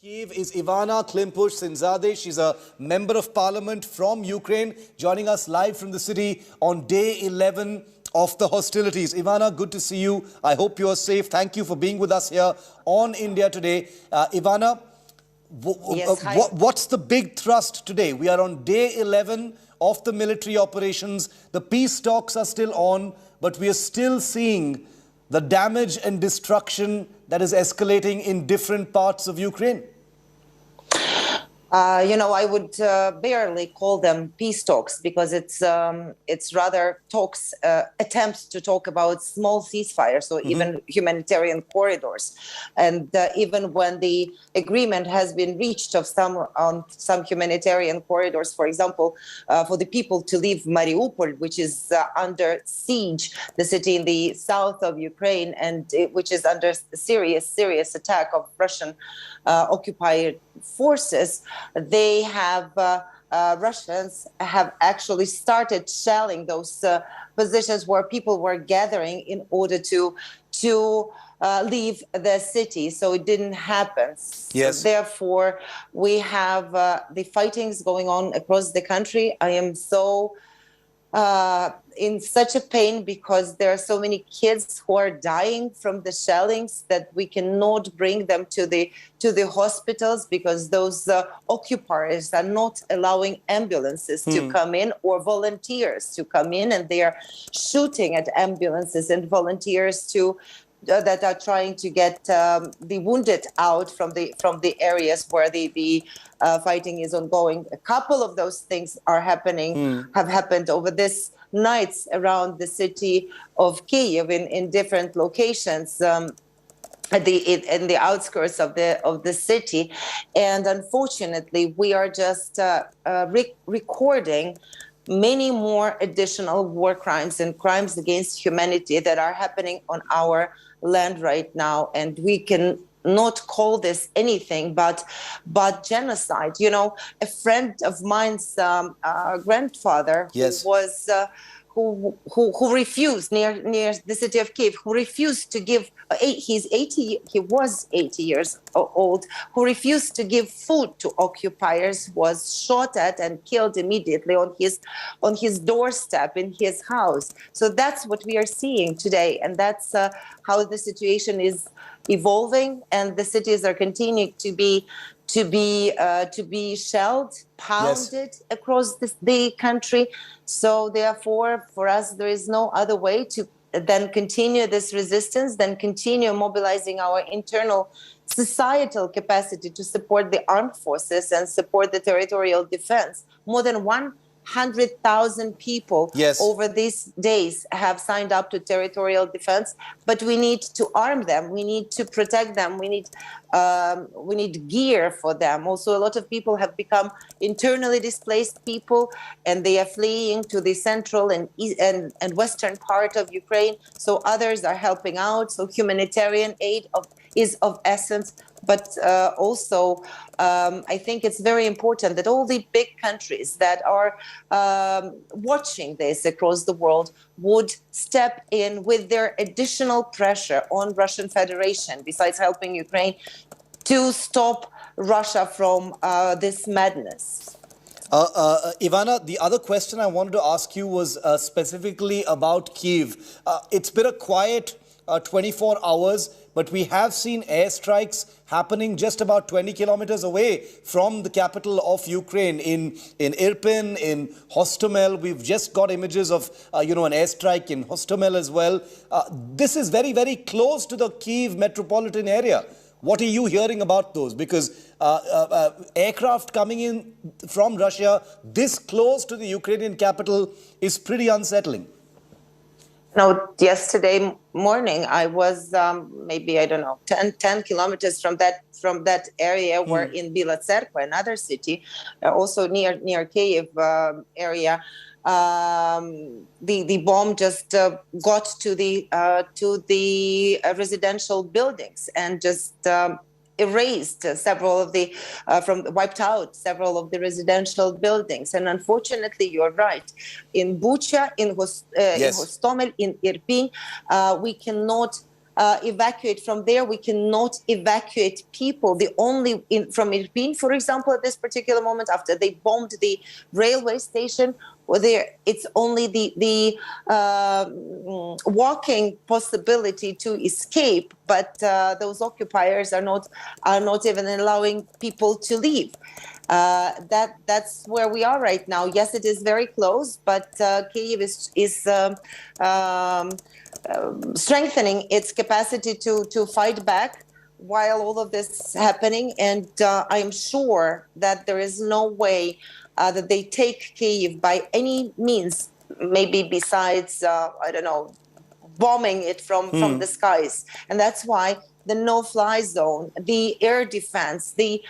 Kyiv is Ivanna Klympush-Tsinsadze. She's a member of parliament from Ukraine, joining us live from the city on day 11 of the hostilities. Ivanna, good to see you. I hope you're safe. Thank you for being with us here on India Today. Ivanna, what's the big thrust today? We are on day 11 of the military operations. The peace talks are still on, but we are still seeing the damage and destruction that is escalating in different parts of Ukraine. I would barely call them peace talks because it's rather talks, attempts to talk about small ceasefire, so even humanitarian corridors. And even when the agreement has been reached of on some humanitarian corridors, for example, for the people to leave Mariupol, which is under siege, the city in the south of Ukraine, and which is under serious attack of Russian occupied forces, they have Russians have actually started shelling those positions where people were gathering in order to leave the city. So it didn't happen. Yes. So therefore, we have the fightings going on across the country. I am so in such a pain because there are so many kids who are dying from the shellings that we cannot bring them to the hospitals because those occupiers are not allowing ambulances to come in or volunteers to come in, and they are shooting at ambulances and volunteers that are trying to get the wounded out from the areas where the fighting is ongoing. A couple of those things are happening, have happened over this nights around the city of Kyiv in different locations. In the outskirts of the city, and unfortunately, we are just recording many more additional war crimes and crimes against humanity that are happening on our land right now, and we can not call this anything but genocide. You know, a friend of mine's grandfather, yes, who was who refused near the city of Kyiv, who refused to give. He was 80 years old. Who refused to give food to occupiers, was shot at and killed immediately on his doorstep in his house. So that's what we are seeing today, and that's how the situation is evolving, and the cities are continuing to be shelled, pounded, yes, across the country. So therefore, for us, there is no other way to then continue this resistance, then continue mobilizing our internal societal capacity to support the armed forces and support the territorial defense. More than 100,000 people, yes, over these days have signed up to territorial defense, but we need to arm them. We need to protect them. We need gear for them. Also, a lot of people have become internally displaced people, and they are fleeing to the central and western part of Ukraine. So others are helping out. So humanitarian aid is of essence. But also, I think it's very important that all the big countries that are watching this across the world would step in with their additional pressure on Russian Federation, besides helping Ukraine, to stop Russia from this madness. Ivanna, the other question I wanted to ask you was specifically about Kyiv. It's been a quiet 24 hours, but we have seen airstrikes happening just about 20 kilometers away from the capital of Ukraine, in Irpin, in Hostomel. We've just got images of, an airstrike in Hostomel as well. This is very, very close to the Kyiv metropolitan area. What are you hearing about those? Because aircraft coming in from Russia this close to the Ukrainian capital is pretty unsettling. No, yesterday morning I was maybe, I don't know, 10 kilometers from that area. We're in Bila Tserkva, another city, also near Kyiv area. The bomb just got to the residential buildings and just erased several of the wiped out several of the residential buildings. And unfortunately, you're right. In Bucha, in Hostomel, in Irpin, we cannot evacuate from there. We cannot evacuate people. The only from Irpin, for example, at this particular moment, after they bombed the railway station, it's only the walking possibility to escape, but those occupiers are not even allowing people to leave. That's where we are right now. Yes, it is very close, but Kyiv is strengthening its capacity to fight back while all of this is happening. And I am sure that there is no way that they take Kyiv by any means, maybe besides, I don't know, bombing it from the skies. And that's why the no-fly zone, the air defense, the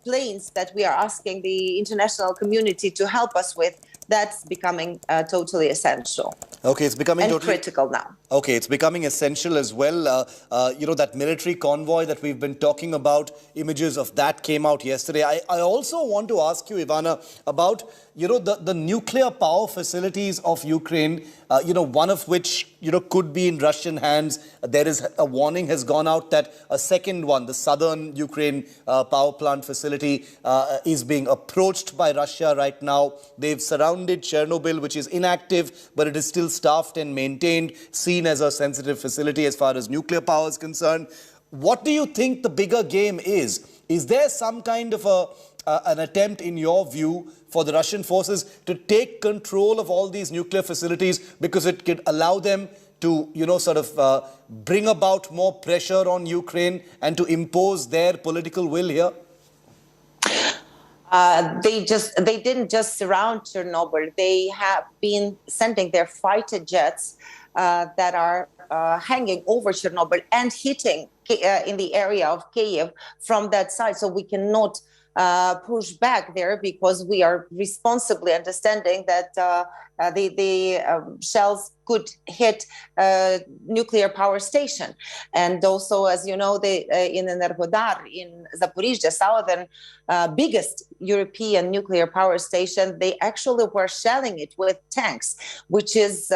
planes that we are asking the international community to help us with, that's becoming totally essential. Okay, it's becoming totally critical now. Okay, it's becoming essential as well. That military convoy that we've been talking about, images of that came out yesterday. I also want to ask you, Ivanna, about, the nuclear power facilities of Ukraine, one of which, could be in Russian hands. There is a warning has gone out that a second one, the southern Ukraine power plant facility, is being approached by Russia right now. They've surrounded Chernobyl, which is inactive, but it is still staffed and maintained, seen as a sensitive facility as far as nuclear power is concerned. What do you think the bigger game is? Is there some kind of an attempt, in your view, for the Russian forces to take control of all these nuclear facilities because it could allow them to, bring about more pressure on Ukraine and to impose their political will here? They didn't just surround Chernobyl. They have been sending their fighter jets that are hanging over Chernobyl and hitting in the area of Kyiv from that side. So we cannot push back there because we are responsibly understanding that the shells could hit nuclear power station. And also, as you know, in Energodar, in Zaporizhzhia, southern biggest European nuclear power station, they actually were shelling it with tanks, which is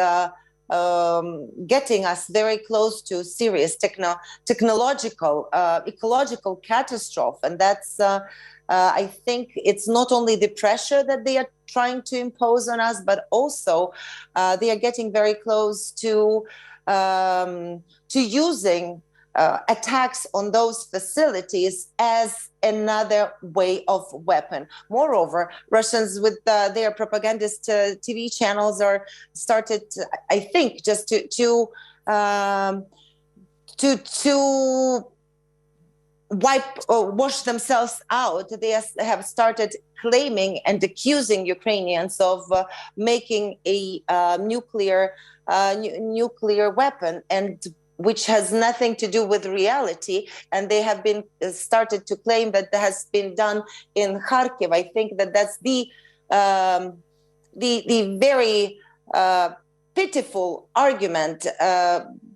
getting us very close to serious technological, ecological catastrophe. And that's, I think it's not only the pressure that they are trying to impose on us, but also they are getting very close to using attacks on those facilities as another way of weapon. Moreover, Russians with their propagandist TV channels are started, I think, just to wash themselves out. They have started claiming and accusing Ukrainians of making a nuclear weapon, and which has nothing to do with reality. And they have been started to claim that that has been done in Kharkiv. I think that that's the very pitiful argument,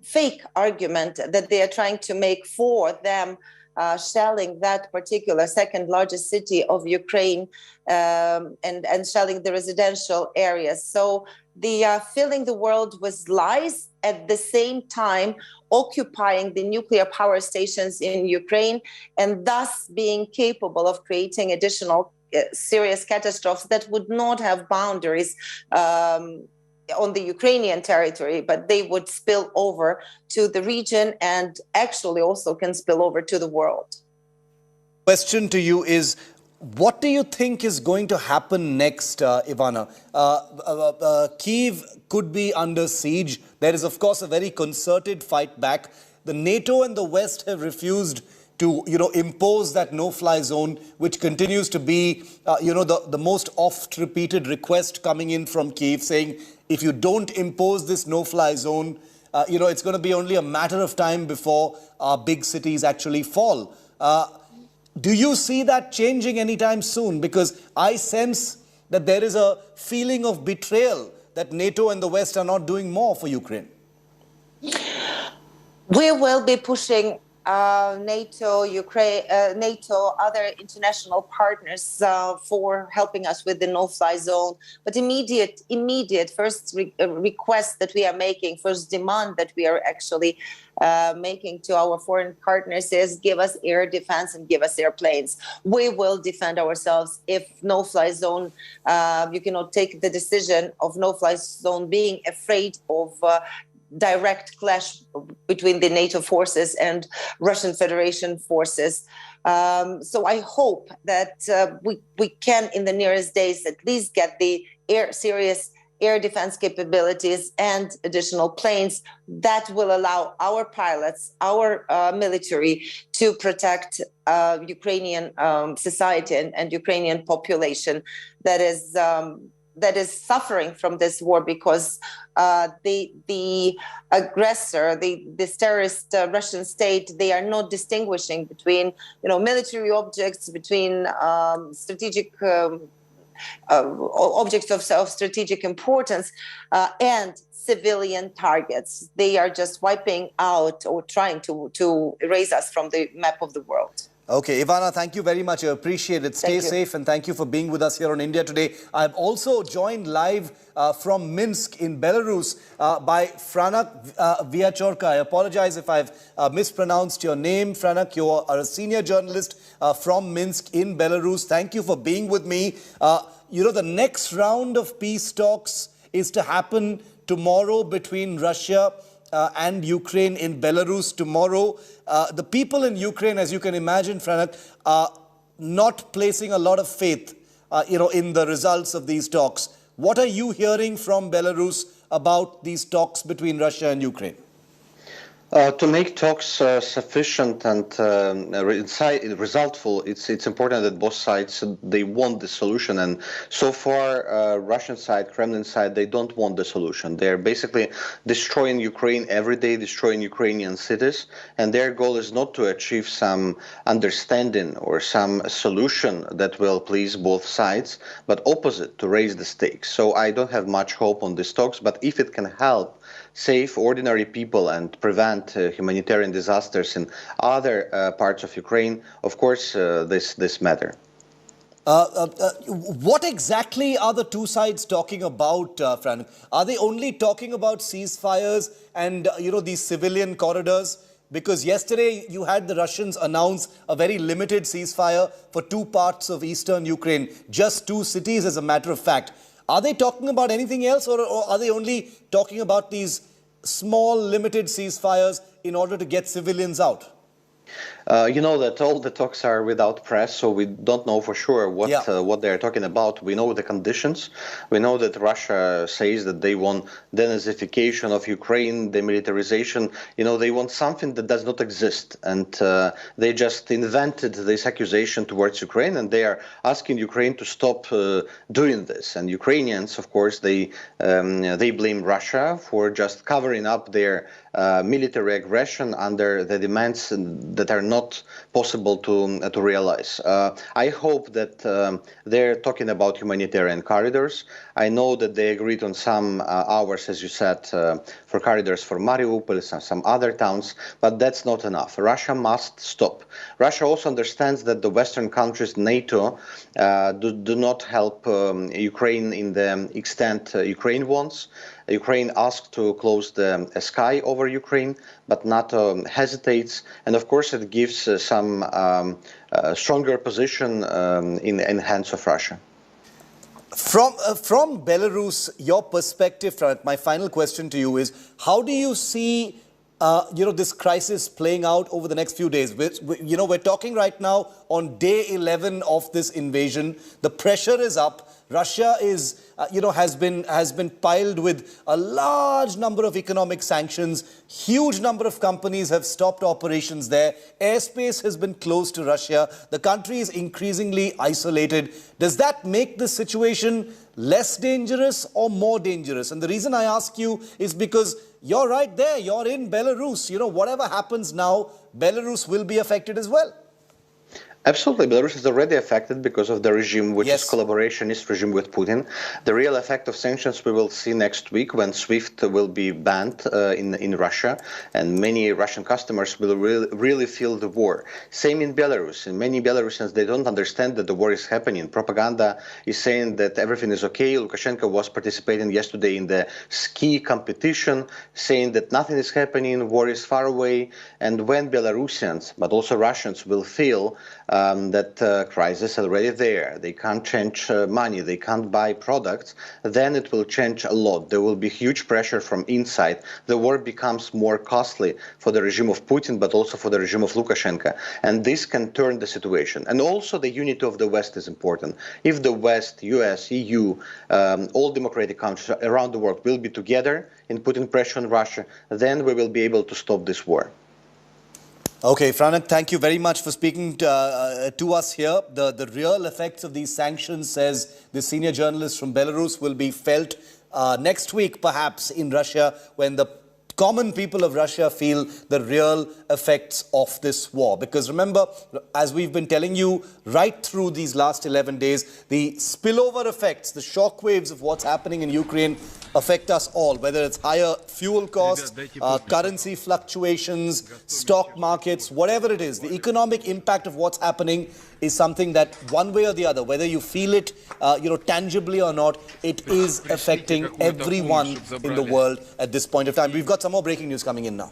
fake argument that they are trying to make for them shelling that particular second largest city of Ukraine and shelling the residential areas. So they are filling the world with lies, at the same time occupying the nuclear power stations in Ukraine, and thus being capable of creating additional serious catastrophes that would not have boundaries on the Ukrainian territory, but they would spill over to the region and actually also can spill over to the world. Question to you is, what do you think is going to happen next, Ivanna? Kyiv could be under siege. There is, of course, a very concerted fight back. The NATO and the West have refused to, impose that no-fly zone, which continues to be, the most oft-repeated request coming in from Kyiv, saying, if you don't impose this no-fly zone, it's going to be only a matter of time before our big cities actually fall. Do you see that changing anytime soon? Because I sense that there is a feeling of betrayal that NATO and the West are not doing more for Ukraine. We will be pushing NATO, Ukraine, NATO, other international partners for helping us with the no-fly zone. But immediate first request that we are making, first demand that we are actually making to our foreign partners is give us air defense and give us airplanes. We will defend ourselves if no-fly zone, you cannot take the decision of no-fly zone being afraid of direct clash between the NATO forces and Russian Federation forces. So I hope that we can, in the nearest days, at least get the serious air defense capabilities and additional planes that will allow our pilots, our military to protect Ukrainian society and Ukrainian population that is suffering from this war because the aggressor, this terrorist Russian state, they are not distinguishing between military objects, between strategic objects of strategic importance and civilian targets. They are just wiping out or trying to erase us from the map of the world. Okay, Ivanna, thank you very much. I appreciate it. Stay safe and thank you for being with us here on India Today. I'm also joined live from Minsk in Belarus by Franak Viachorka. I apologize if I've mispronounced your name. Franak, you are a senior journalist from Minsk in Belarus. Thank you for being with me. The next round of peace talks is to happen tomorrow between Russia and Ukraine in Belarus tomorrow. The people in Ukraine, as you can imagine, Franak, are not placing a lot of faith, in the results of these talks. What are you hearing from Belarus about these talks between Russia and Ukraine? To make talks sufficient and resultful, it's important that both sides, they want the solution. And so far, Russian side, Kremlin side, they don't want the solution. They're basically destroying Ukraine every day, destroying Ukrainian cities. And their goal is not to achieve some understanding or some solution that will please both sides, but opposite, to raise the stakes. So I don't have much hope on these talks, but if it can help save ordinary people and prevent humanitarian disasters in other parts of Ukraine, of course, this matter. What exactly are the two sides talking about, Frank? Are they only talking about ceasefires and, these civilian corridors? Because yesterday you had the Russians announce a very limited ceasefire for two parts of eastern Ukraine, just two cities as a matter of fact. Are they talking about anything else, or are they only talking about these small, limited ceasefires in order to get civilians out? You know that all the talks are without press, so we don't know for sure what they are talking about. We know the conditions. We know that Russia says that they want denazification of Ukraine, demilitarization. They want something that does not exist, and they just invented this accusation towards Ukraine, and they are asking Ukraine to stop doing this. And Ukrainians, of course, they blame Russia for just covering up their military aggression under the demands that are not possible to realize. I hope that they're talking about humanitarian corridors. I know that they agreed on some hours, as you said, for corridors for Mariupol and some other towns, but that's not enough. Russia must stop. Russia also understands that the Western countries, NATO, do not help Ukraine in the extent Ukraine wants. Ukraine asked to close the sky over Ukraine, but NATO hesitates, and of course it gives some stronger position in the hands of Russia. From Belarus, your perspective, my final question to you is, how do you see this crisis playing out over the next few days? We're talking right now on day 11 of this invasion. The pressure is up. Russia is, has been piled with a large number of economic sanctions. Huge number of companies have stopped operations there. Airspace has been closed to Russia. The country is increasingly isolated. Does that make the situation less dangerous or more dangerous? And the reason I ask you is because you're right there. You're in Belarus. Whatever happens now, Belarus will be affected as well. Absolutely. Belarus is already affected because of the regime, which is Yes. collaborationist regime with Putin. The real effect of sanctions we will see next week when SWIFT will be banned in Russia, and many Russian customers will really feel the war. Same in Belarus. And many Belarusians, they don't understand that the war is happening. Propaganda is saying that everything is okay. Lukashenko was participating yesterday in the ski competition, saying that nothing is happening, war is far away. And when Belarusians, but also Russians, will feel that crisis already there, they can't change money, they can't buy products, then it will change a lot. There will be huge pressure from inside. The war becomes more costly for the regime of Putin, but also for the regime of Lukashenko. And this can turn the situation. And also the unity of the West is important. If the West, US, EU, all democratic countries around the world will be together in putting pressure on Russia, then we will be able to stop this war. Okay, Franek, thank you very much for speaking to us here. The real effects of these sanctions, says the senior journalist from Belarus, will be felt next week, perhaps, in Russia, when the common people of Russia feel the real effects of this war. Because remember, as we've been telling you right through these last 11 days, the spillover effects, the shockwaves of what's happening in Ukraine affect us all, whether it's higher fuel costs, currency fluctuations, stock markets, whatever it is. The economic impact of what's happening is something that one way or the other, whether you feel it tangibly or not, it is affecting everyone in the world at this point of time. We've got some more breaking news coming in now.